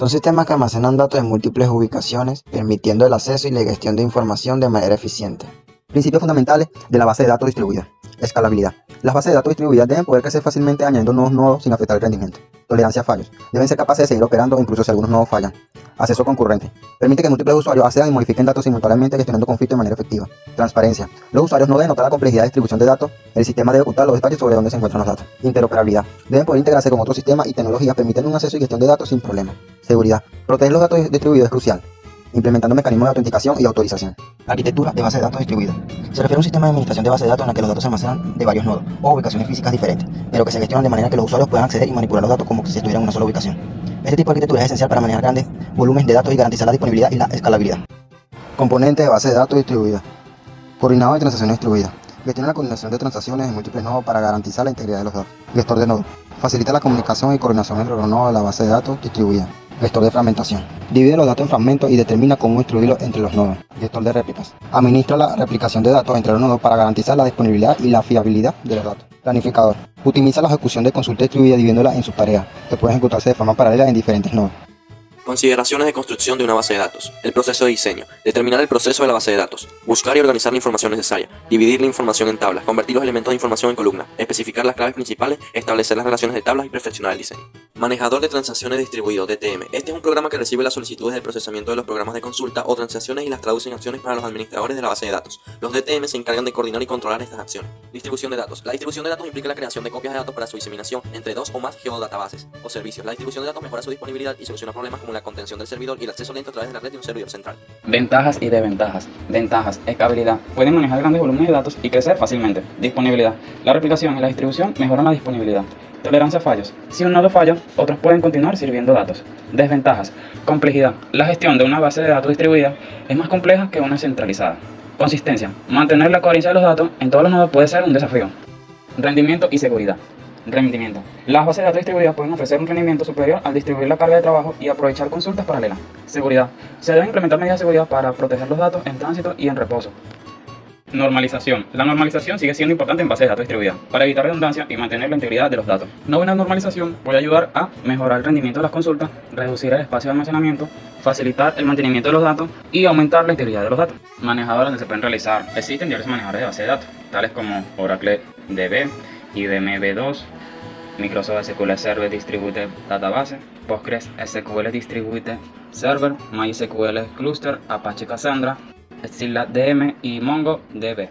Son sistemas que almacenan datos en múltiples ubicaciones, permitiendo el acceso y la gestión de información de manera eficiente. Principios fundamentales de la base de datos distribuida. Escalabilidad. Las bases de datos distribuidas deben poder crecer fácilmente añadiendo nuevos nodos sin afectar el rendimiento. Tolerancia a fallos. Deben ser capaces de seguir operando incluso si algunos nodos fallan. Acceso concurrente. Permite que múltiples usuarios accedan y modifiquen datos simultáneamente gestionando conflictos de manera efectiva. Transparencia. Los usuarios no deben notar la complejidad de distribución de datos. El sistema debe ocultar los detalles sobre dónde se encuentran los datos. Interoperabilidad. Deben poder integrarse con otros sistemas y tecnologías permitiendo un acceso y gestión de datos sin problemas. Seguridad. Proteger los datos distribuidos es crucial, implementando mecanismos de autenticación y autorización. Arquitectura de base de datos distribuida. Se refiere a un sistema de administración de base de datos en el que los datos se almacenan de varios nodos o ubicaciones físicas diferentes, pero que se gestionan de manera que los usuarios puedan acceder y manipular los datos como si estuvieran en una sola ubicación. Este tipo de arquitectura es esencial para manejar grandes volúmenes de datos y garantizar la disponibilidad y la escalabilidad. Componente de base de datos distribuida. Coordinador de transacciones distribuidas. Gestiona la coordinación de transacciones en múltiples nodos para garantizar la integridad de los datos. Gestor de nodos. Facilita la comunicación y coordinación entre los nodos de la base de datos distribuida. Gestor de fragmentación. Divide los datos en fragmentos y determina cómo distribuirlos entre los nodos. Gestor de réplicas. Administra la replicación de datos entre los nodos para garantizar la disponibilidad y la fiabilidad de los datos. Planificador. Optimiza la ejecución de consulta distribuida dividiéndola en subtareas, que pueden ejecutarse de forma paralela en diferentes nodos. Consideraciones de construcción de una base de datos. El proceso de diseño. Determinar el proceso de la base de datos. Buscar y organizar la información necesaria. Dividir la información en tablas. Convertir los elementos de información en columnas. Especificar las claves principales. Establecer las relaciones de tablas y perfeccionar el diseño. Manejador de transacciones distribuido, DTM. Este es un programa que recibe las solicitudes de procesamiento de los programas de consulta o transacciones y las traduce en acciones para los administradores de la base de datos. Los DTM se encargan de coordinar y controlar estas acciones. Distribución de datos. La distribución de datos implica la creación de copias de datos para su diseminación entre dos o más geodatabases o servicios. La distribución de datos mejora su disponibilidad y soluciona problemas como la contención del servidor y el acceso lento a través de la red de un servidor central. Ventajas y desventajas. Ventajas: escalabilidad. Pueden manejar grandes volúmenes de datos y crecer fácilmente. Disponibilidad. La replicación y la distribución mejoran la disponibilidad. Tolerancia a fallos. Si un nodo falla, otros pueden continuar sirviendo datos. Desventajas: complejidad. La gestión de una base de datos distribuida es más compleja que una centralizada. Consistencia. Mantener la coherencia de los datos en todos los nodos puede ser un desafío. Rendimiento y seguridad. Rendimiento. Las bases de datos distribuidas pueden ofrecer un rendimiento superior al distribuir la carga de trabajo y aprovechar consultas paralelas. Seguridad. Se deben implementar medidas de seguridad para proteger los datos en tránsito y en reposo. Normalización. La normalización sigue siendo importante en bases de datos distribuidas para evitar redundancia y mantener la integridad de los datos. Una buena normalización puede ayudar a mejorar el rendimiento de las consultas, reducir el espacio de almacenamiento, facilitar el mantenimiento de los datos y aumentar la integridad de los datos. Manejadores donde se pueden realizar. Existen diversos manejadores de base de datos, tales como Oracle DB, IBM B2, Microsoft SQL Server Distributed Database, Postgres SQL Distributed Server, MySQL Cluster, Apache Cassandra, Scilab DM y MongoDB.